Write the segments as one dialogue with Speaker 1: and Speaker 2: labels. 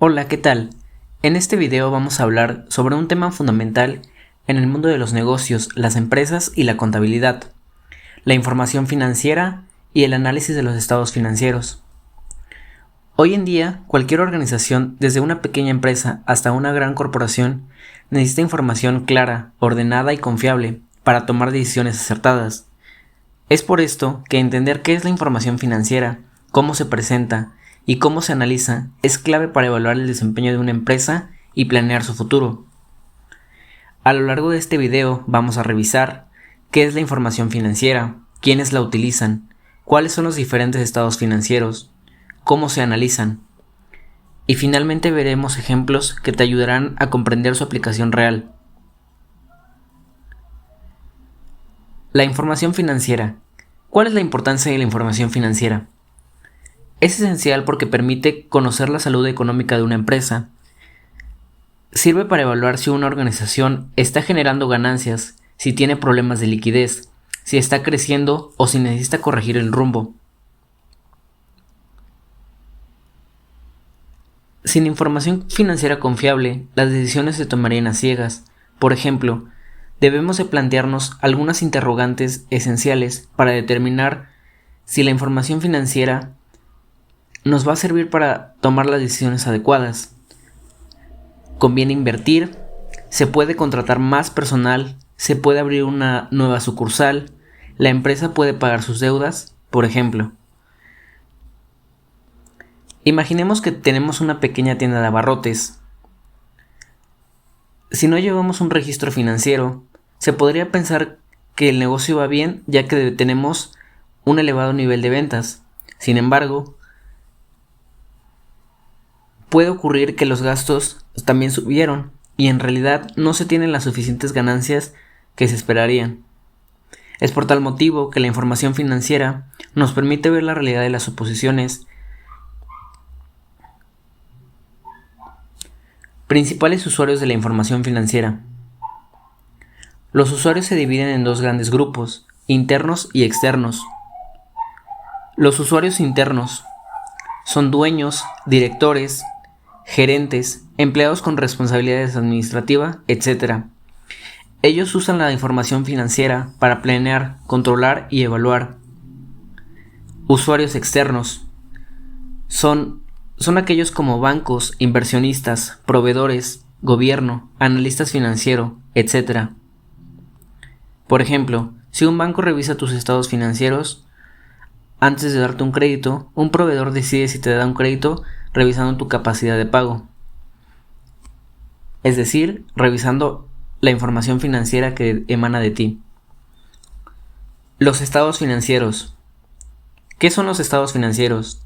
Speaker 1: Hola, ¿qué tal? En este video vamos a hablar sobre un tema fundamental en el mundo de los negocios, las empresas y la contabilidad, la información financiera y el análisis de los estados financieros. Hoy en día, cualquier organización, desde una pequeña empresa hasta una gran corporación, necesita información clara, ordenada y confiable para tomar decisiones acertadas. Es por esto que entender qué es la información financiera, cómo se presenta y cómo se analiza es clave para evaluar el desempeño de una empresa y planear su futuro. A lo largo de este video vamos a revisar qué es la información financiera, quiénes la utilizan, cuáles son los diferentes estados financieros, cómo se analizan, y finalmente veremos ejemplos que te ayudarán a comprender su aplicación real. La información financiera. ¿Cuál es la importancia de la información financiera? Es esencial porque permite conocer la salud económica de una empresa. Sirve para evaluar si una organización está generando ganancias, si tiene problemas de liquidez, si está creciendo o si necesita corregir el rumbo. Sin información financiera confiable, las decisiones se tomarían a ciegas. Por ejemplo, debemos de plantearnos algunas interrogantes esenciales para determinar si la información financiera nos va a servir para tomar las decisiones adecuadas. ¿Conviene invertir? ¿Se puede contratar más personal? ¿Se puede abrir una nueva sucursal? ¿La empresa puede pagar sus deudas? Por ejemplo. Imaginemos que tenemos una pequeña tienda de abarrotes. Si no llevamos un registro financiero, se podría pensar que el negocio va bien ya que tenemos un elevado nivel de ventas. Sin embargo, puede ocurrir que los gastos también subieron y en realidad no se tienen las suficientes ganancias que se esperarían. Es por tal motivo que la información financiera nos permite ver la realidad de las suposiciones. Principales usuarios de la información financiera. Los usuarios se dividen en dos grandes grupos, internos y externos. Los usuarios internos son dueños, directores, gerentes, empleados con responsabilidades administrativas, etc. Ellos usan la información financiera para planear, controlar y evaluar. Usuarios externos son aquellos como bancos, inversionistas, proveedores, gobierno, analistas financieros, etc. Por ejemplo, si un banco revisa tus estados financieros antes de darte un crédito, un proveedor decide si te da un crédito revisando tu capacidad de pago. Es decir, revisando la información financiera que emana de ti. Los estados financieros. ¿Qué son los estados financieros?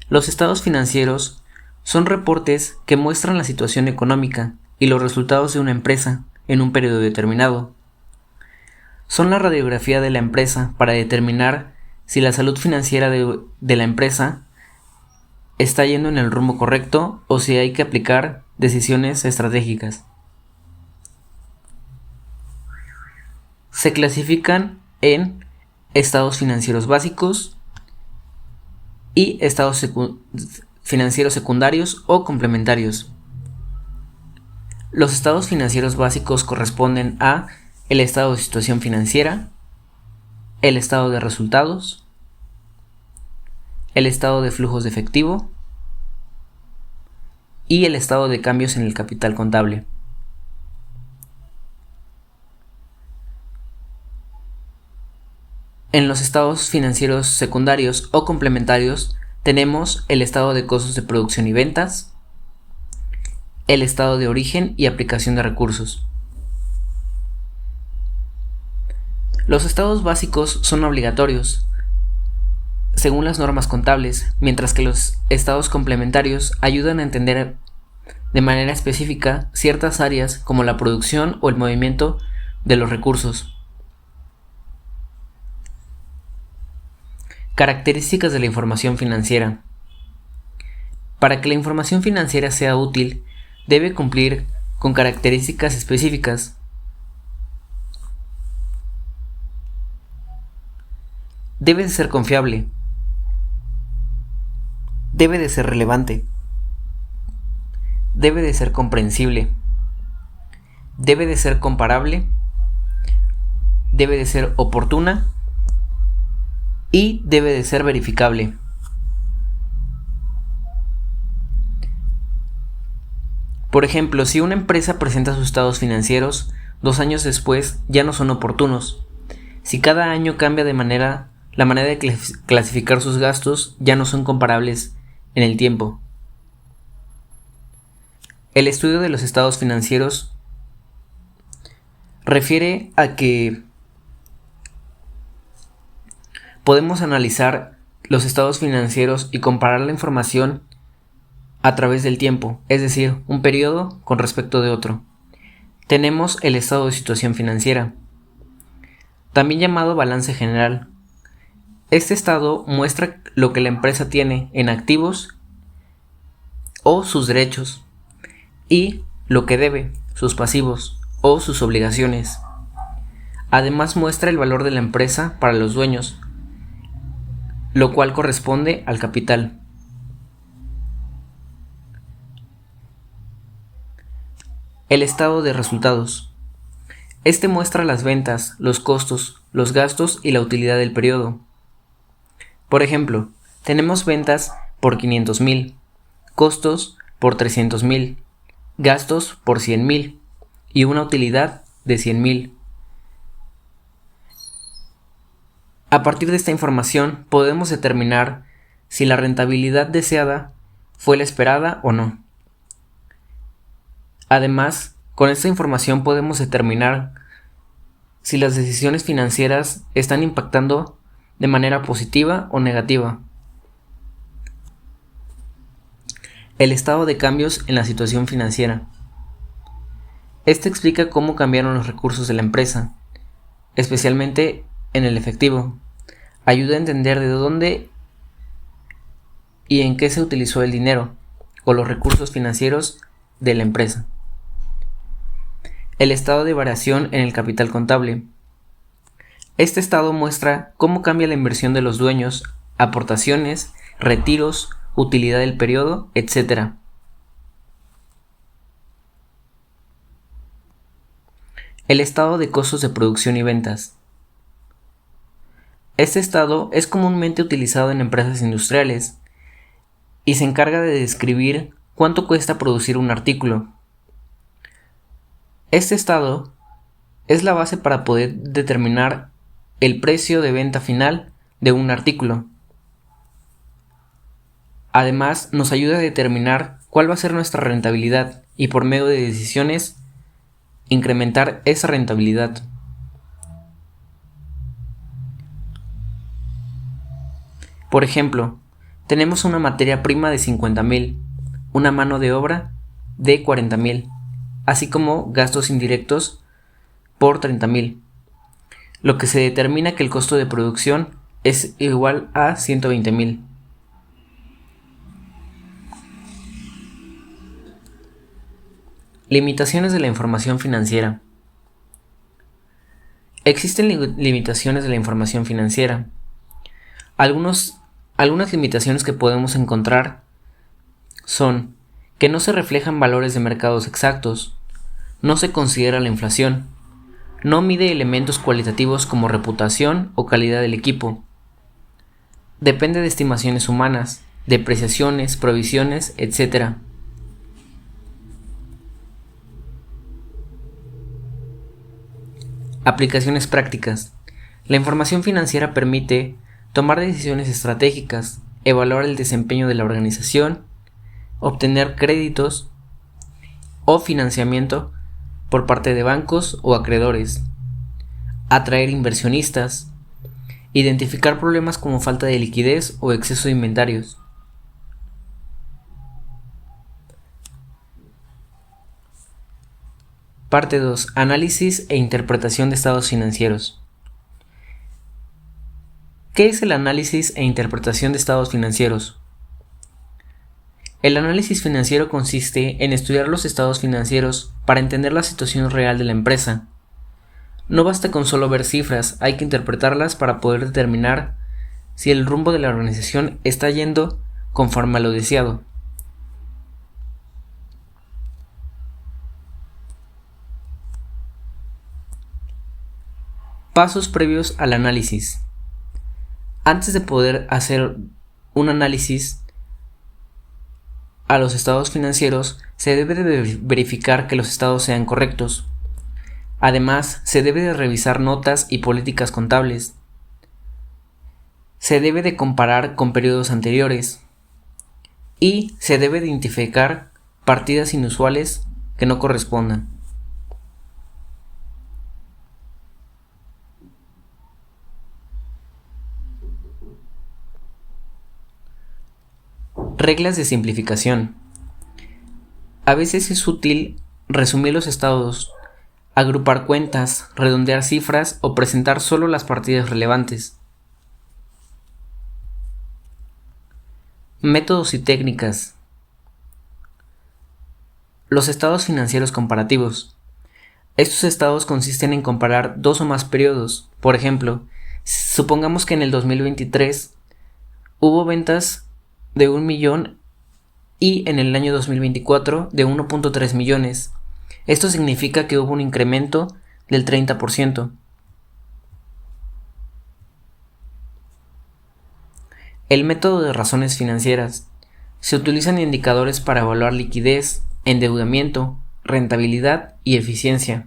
Speaker 1: Los estados financieros son reportes que muestran la situación económica y los resultados de una empresa en un periodo determinado. Son la radiografía de la empresa para determinar si la salud financiera de la empresa está yendo en el rumbo correcto o si hay que aplicar decisiones estratégicas. Se clasifican en estados financieros básicos y estados financieros secundarios o complementarios. Los estados financieros básicos corresponden a el estado de situación financiera, el estado de resultados, el estado de flujos de efectivo y el estado de cambios en el capital contable. En los estados financieros secundarios o complementarios tenemos el estado de costos de producción y ventas, el estado de origen y aplicación de recursos. Los estados básicos son obligatorios, según las normas contables, mientras que los estados complementarios ayudan a entender de manera específica ciertas áreas como la producción o el movimiento de los recursos. Características de la información financiera. Para que la información financiera sea útil, debe cumplir con características específicas. Debe de ser confiable. Debe de ser relevante. debe de ser comprensible, debe de ser comparable, debe de ser oportuna y debe de ser verificable. Por ejemplo, si una empresa presenta sus estados financieros, 2 años después ya no son oportunos. Si cada año cambia la manera de clasificar sus gastos, ya no son comparables en el tiempo. El estudio de los estados financieros refiere a que podemos analizar los estados financieros y comparar la información a través del tiempo, es decir, un periodo con respecto de otro. Tenemos el estado de situación financiera, también llamado balance general. Este estado muestra lo que la empresa tiene en activos o sus derechos y lo que debe, sus pasivos o sus obligaciones. Además muestra el valor de la empresa para los dueños, lo cual corresponde al capital. El estado de resultados. Este muestra las ventas, los costos, los gastos y la utilidad del periodo. Por ejemplo, tenemos ventas por 500,000, costos por 300,000, gastos por 100,000 y una utilidad de 100,000. A partir de esta información podemos determinar si la rentabilidad deseada fue la esperada o no. Además, con esta información podemos determinar si las decisiones financieras están impactando de manera positiva o negativa. El estado de cambios en la situación financiera. Este explica cómo cambiaron los recursos de la empresa, especialmente en el efectivo. Ayuda a entender de dónde y en qué se utilizó el dinero o los recursos financieros de la empresa. El estado de variación en el capital contable. Este estado muestra cómo cambia la inversión de los dueños, aportaciones, retiros, utilidad del periodo, etc. El estado de costos de producción y ventas. Este estado es comúnmente utilizado en empresas industriales y se encarga de describir cuánto cuesta producir un artículo. Este estado es la base para poder determinar el precio de venta final de un artículo. Además, nos ayuda a determinar cuál va a ser nuestra rentabilidad y por medio de decisiones incrementar esa rentabilidad. Por ejemplo, tenemos una materia prima de 50,000, una mano de obra de 40,000, así como gastos indirectos por 30,000, lo que se determina que el costo de producción es igual a 120,000. Limitaciones de la información financiera. Existen limitaciones de la información financiera. Algunas limitaciones que podemos encontrar son que no se reflejan valores de mercados exactos, no se considera la inflación, no mide elementos cualitativos como reputación o calidad del equipo, depende de estimaciones humanas, depreciaciones, provisiones, etc. Aplicaciones prácticas. La información financiera permite tomar decisiones estratégicas, evaluar el desempeño de la organización, obtener créditos o financiamiento por parte de bancos o acreedores, atraer inversionistas, identificar problemas como falta de liquidez o exceso de inventarios. Parte 2. Análisis e interpretación de estados financieros. ¿Qué es el análisis e interpretación de estados financieros? El análisis financiero consiste en estudiar los estados financieros para entender la situación real de la empresa. No basta con solo ver cifras, hay que interpretarlas para poder determinar si el rumbo de la organización está yendo conforme a lo deseado. Pasos previos al análisis. Antes de poder hacer un análisis a los estados financieros, se debe de verificar que los estados sean correctos. Además, se debe de revisar notas y políticas contables. Se debe de comparar con periodos anteriores. Y se debe de identificar partidas inusuales que no correspondan. Reglas de simplificación. A veces es útil resumir los estados, agrupar cuentas, redondear cifras o presentar solo las partidas relevantes. Métodos y técnicas. Los estados financieros comparativos. Estos estados consisten en comparar dos o más periodos. Por ejemplo, supongamos que en el 2023 hubo ventas de 1 millón y en el año 2024 de 1.3 millones. Esto significa que hubo un incremento del 30%. El método de razones financieras. Se utilizan indicadores para evaluar liquidez, endeudamiento, rentabilidad y eficiencia.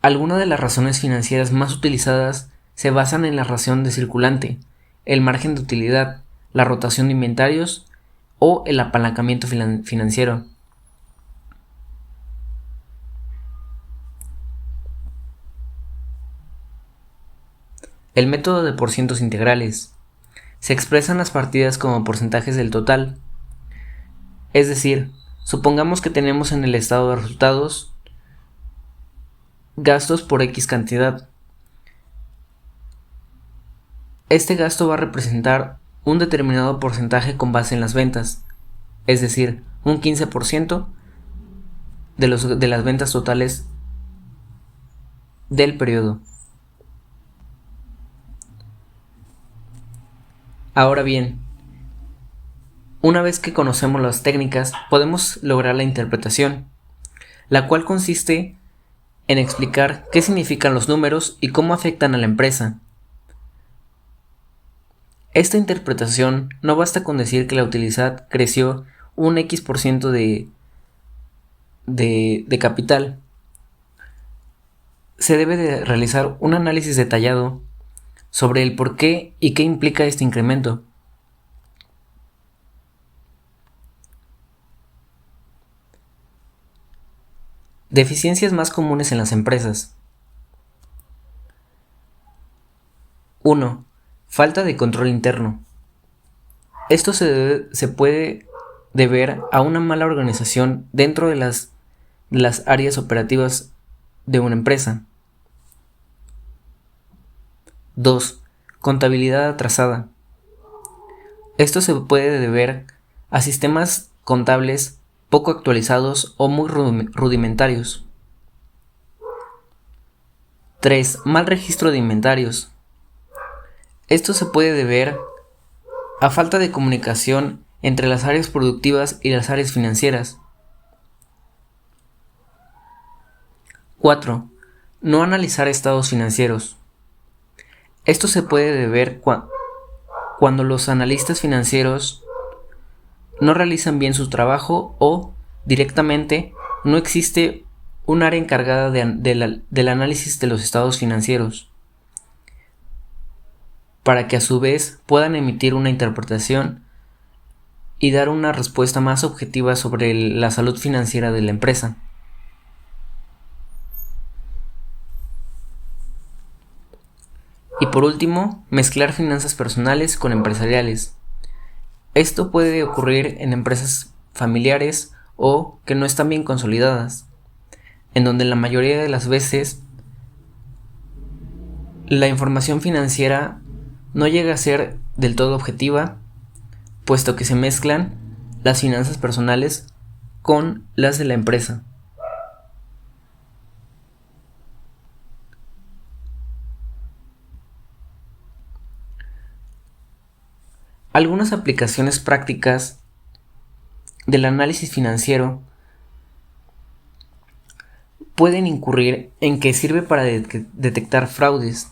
Speaker 1: Algunas de las razones financieras más utilizadas se basan en la razón de circulante, el margen de utilidad, la rotación de inventarios o el apalancamiento financiero. El método de porcientos integrales. Se expresan las partidas como porcentajes del total. Es decir, supongamos que tenemos en el estado de resultados gastos por X cantidad. Este gasto va a representar un determinado porcentaje con base en las ventas, es decir, un 15% de las ventas totales del periodo. Ahora bien, una vez que conocemos las técnicas, podemos lograr la interpretación, la cual consiste en explicar qué significan los números y cómo afectan a la empresa. Esta interpretación no basta con decir que la utilidad creció un X% de capital. Se debe de realizar un análisis detallado sobre el por qué y qué implica este incremento. Deficiencias más comunes en las empresas. 1. Falta de control interno. Esto se puede deber a una mala organización dentro de las áreas operativas de una empresa. 2. Contabilidad atrasada. Esto se puede deber a sistemas contables poco actualizados o muy rudimentarios. 3. Mal registro de inventarios. Esto se puede deber a falta de comunicación entre las áreas productivas y las áreas financieras. 4. No analizar estados financieros. Esto se puede deber cuando los analistas financieros no realizan bien su trabajo o, directamente, no existe un área encargada del análisis de los estados financieros, para que a su vez puedan emitir una interpretación y dar una respuesta más objetiva sobre la salud financiera de la empresa. Y por último, mezclar finanzas personales con empresariales. Esto puede ocurrir en empresas familiares o que no están bien consolidadas, en donde la mayoría de las veces la información financiera no llega a ser del todo objetiva, puesto que se mezclan las finanzas personales con las de la empresa. Algunas aplicaciones prácticas del análisis financiero pueden incurrir en que sirve para detectar fraudes,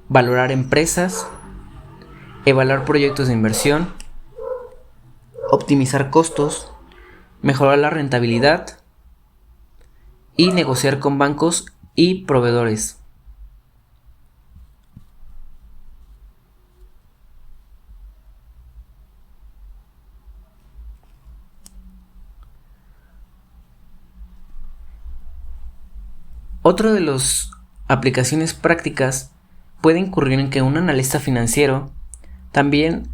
Speaker 1: valorar empresas, evaluar proyectos de inversión, optimizar costos, mejorar la rentabilidad y negociar con bancos y proveedores. Otra de las aplicaciones prácticas puede incurrir en que un analista financiero también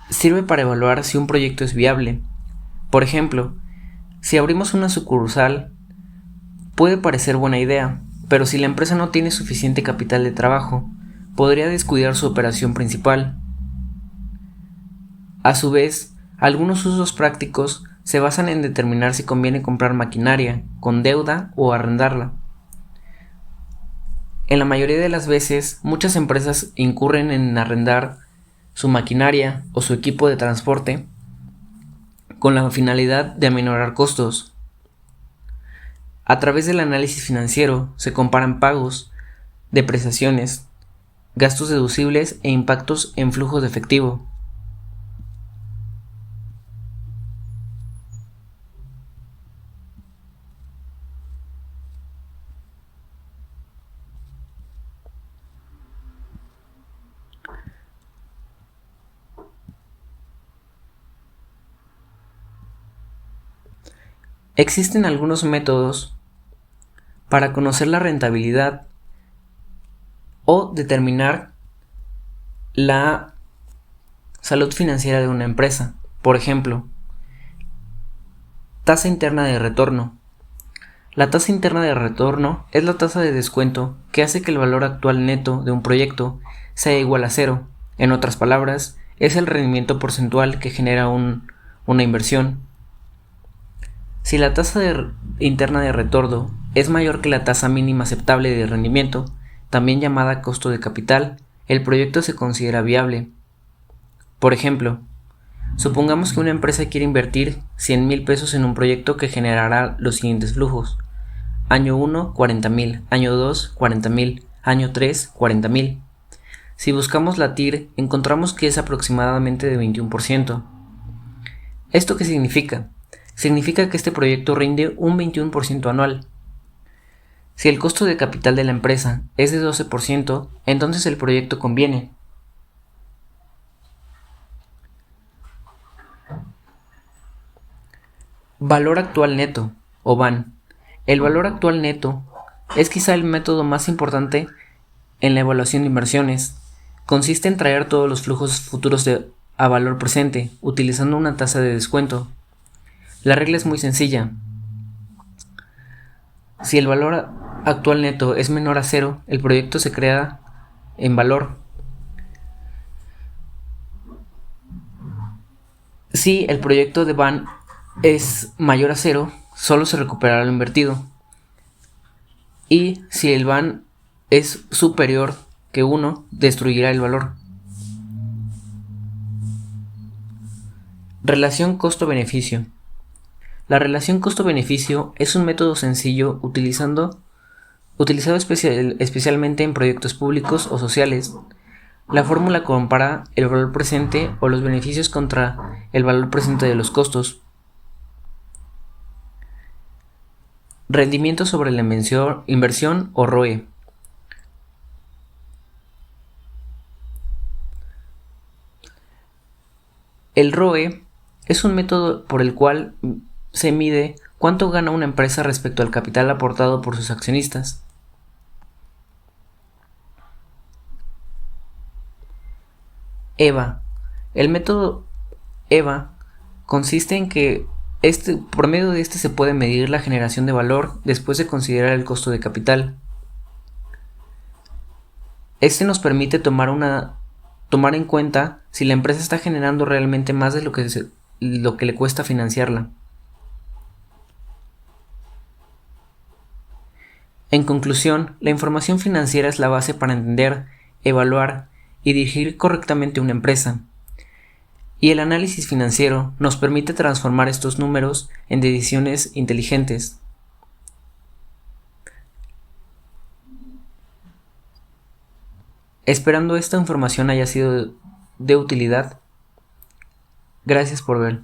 Speaker 1: sirve para evaluar si un proyecto es viable. Por ejemplo, si abrimos una sucursal, puede parecer buena idea, pero si la empresa no tiene suficiente capital de trabajo, podría descuidar su operación principal. A su vez, algunos usos prácticos se basan en determinar si conviene comprar maquinaria con deuda o arrendarla. En la mayoría de las veces, muchas empresas incurren en arrendar su maquinaria o su equipo de transporte con la finalidad de aminorar costos. A través del análisis financiero se comparan pagos, depreciaciones, gastos deducibles e impactos en flujo de efectivo. Existen algunos métodos para conocer la rentabilidad o determinar la salud financiera de una empresa. Por ejemplo, tasa interna de retorno. La tasa interna de retorno es la tasa de descuento que hace que el valor actual neto de un proyecto sea igual a cero. En otras palabras, es el rendimiento porcentual que genera una inversión. Si la tasa interna de retorno es mayor que la tasa mínima aceptable de rendimiento, también llamada costo de capital, el proyecto se considera viable. Por ejemplo, supongamos que una empresa quiere invertir 100,000 pesos en un proyecto que generará los siguientes flujos. Año 1, 40,000. Año 2, 40,000. Año 3, 40,000. Si buscamos la TIR, encontramos que es aproximadamente de 21%. ¿Esto qué significa? Significa que este proyecto rinde un 21% anual. Si el costo de capital de la empresa es de 12%, entonces el proyecto conviene. Valor actual neto, o VAN. El valor actual neto es quizá el método más importante en la evaluación de inversiones. Consiste en traer todos los flujos futuros a valor presente, utilizando una tasa de descuento. La regla es muy sencilla. Si el valor actual neto es menor a cero, el proyecto se crea en valor. Si el proyecto de VAN es mayor a cero, solo se recuperará lo invertido. Y si el VAN es superior que 1, destruirá el valor. Relación costo-beneficio. La relación costo-beneficio es un método sencillo utilizado especialmente en proyectos públicos o sociales. La fórmula compara el valor presente o los beneficios contra el valor presente de los costos. Rendimiento sobre la inversión o ROE. El ROE es un método por el cual se mide cuánto gana una empresa respecto al capital aportado por sus accionistas. EVA. El método EVA consiste en que por medio de este se puede medir la generación de valor después de considerar el costo de capital. Este nos permite tomar en cuenta si la empresa está generando realmente más de lo que le cuesta financiarla. En conclusión, la información financiera es la base para entender, evaluar y dirigir correctamente una empresa. Y el análisis financiero nos permite transformar estos números en decisiones inteligentes. Esperando esta información haya sido de utilidad. Gracias por ver.